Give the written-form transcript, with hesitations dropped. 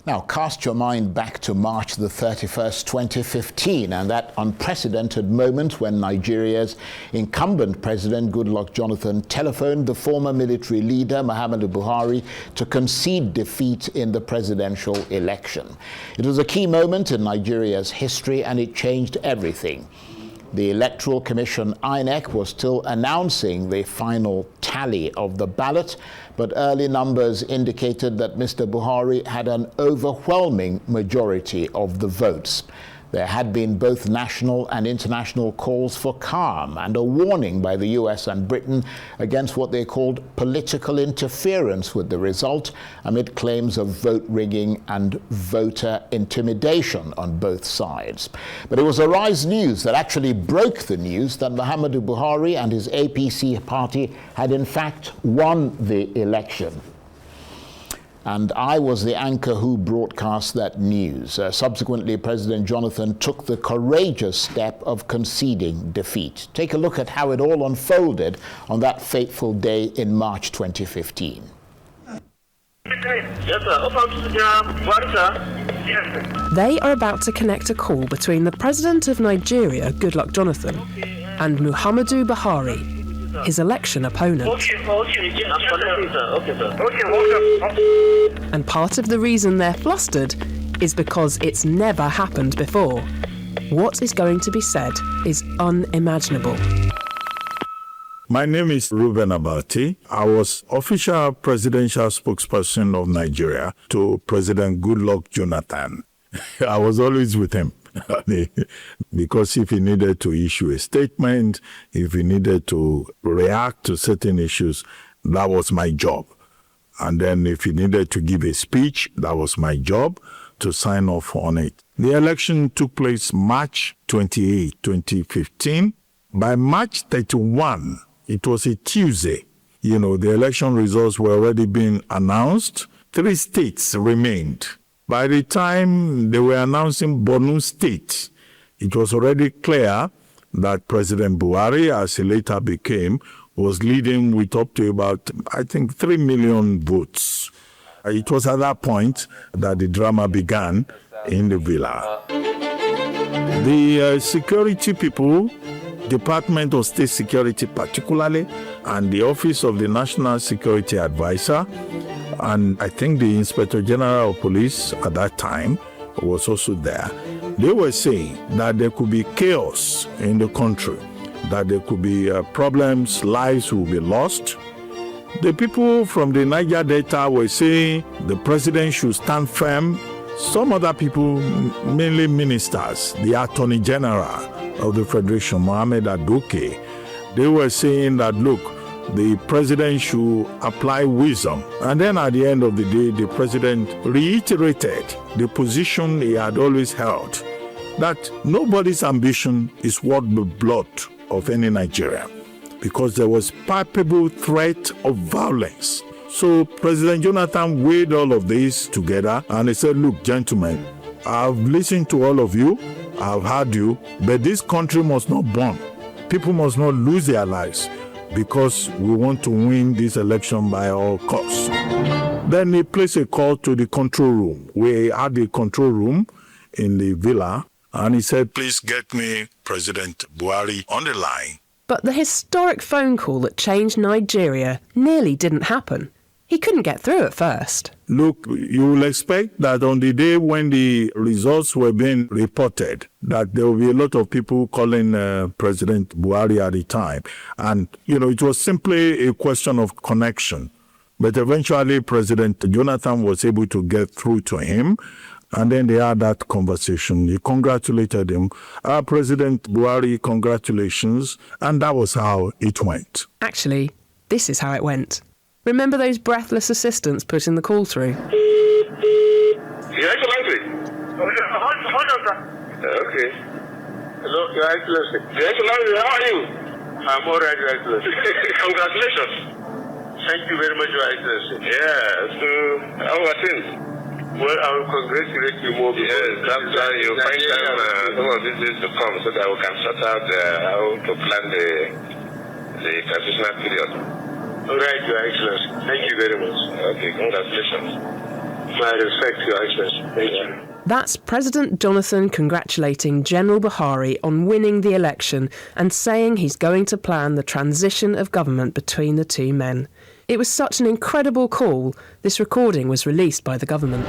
Now, cast your mind back to March the 31st, 2015, and that unprecedented moment when Nigeria's incumbent president, Goodluck Jonathan, telephoned the former military leader, Muhammadu Buhari, to concede defeat in the presidential election. It was a key moment in Nigeria's history, and it changed everything. The Electoral Commission, INEC, was still announcing the final tally of the ballot, but early numbers indicated that Mr. Buhari had an overwhelming majority of the votes. There had been both national and international calls for calm and a warning by the US and Britain against what they called political interference with the result, amid claims of vote rigging and voter intimidation on both sides. But it was Arise News that actually broke the news that Muhammadu Buhari and his APC party had in fact won the election. And I was the anchor who broadcast that news. Subsequently, President Jonathan took the courageous step of conceding defeat. Take a look at how it all unfolded on that fateful day in March 2015. They are about to connect a call between the President of Nigeria, Goodluck Jonathan, and Muhammadu Buhari, his election opponent. And part of the reason they're flustered is because it's never happened before. What is going to be said is unimaginable. My name is Reuben Abati. I was official presidential spokesperson of Nigeria to President Goodluck Jonathan. I was always with him. Because if he needed to issue a statement, if he needed to react to certain issues, that was my job. And then if he needed to give a speech, that was my job to sign off on it. The election took place March 28, 2015. By March 31, it was a Tuesday. The election results were already being announced. 3 states remained. By the time they were announcing Borno State, it was already clear that President Buhari, as he later became, was leading with up to about, 3 million votes. It was at that point that the drama began in the villa. The security people, Department of State Security particularly, and the Office of the National Security Advisor, and I think the Inspector General of Police at that time was also there. They were saying that there could be chaos in the country, that there could be problems, lives will be lost. The people from the Niger Delta were saying the president should stand firm. Some other people, mainly ministers, the Attorney General of the Federation, Mohammed Adoke, they were saying that, look, the president should apply wisdom. And then at the end of the day, the president reiterated the position he had always held, that nobody's ambition is worth the blood of any Nigerian, because there was palpable threat of violence. So President Jonathan weighed all of this together and he said, look, gentlemen, I've listened to all of you, I've heard you, but this country must not burn. People must not lose their lives, because we want to win this election by all costs. Then he placed a call to the control room. We had the control room in the villa, and he said, please get me President Buhari on the line. But the historic phone call that changed Nigeria nearly didn't happen. He couldn't get through at first. Look, you will expect that on the day when the results were being reported, that there will be a lot of people calling President Buhari at the time. And, it was simply a question of connection. But eventually, President Jonathan was able to get through to him. And then they had that conversation. He congratulated him. President Buhari, congratulations. And that was how it went. Actually, this is how it went. Remember those breathless assistants putting the call through? Your Excellency. Hold on, sir. Okay. Hello, Your Excellency. Your Excellency, how are you? I'm all right, Your Excellency. Congratulations. Thank you very much, Your Excellency. Yeah, so how are things? Well, I will congratulate you more. Yes, that's why you find time some of these days to come so that we can sort out how to plan the transitional period. All right, Your Excellency. Thank you very much. Okay, congratulations. My respect, Your Excellency. Thank you. That's President Jonathan congratulating General Buhari on winning the election and saying he's going to plan the transition of government between the two men. It was such an incredible call, this recording was released by the government.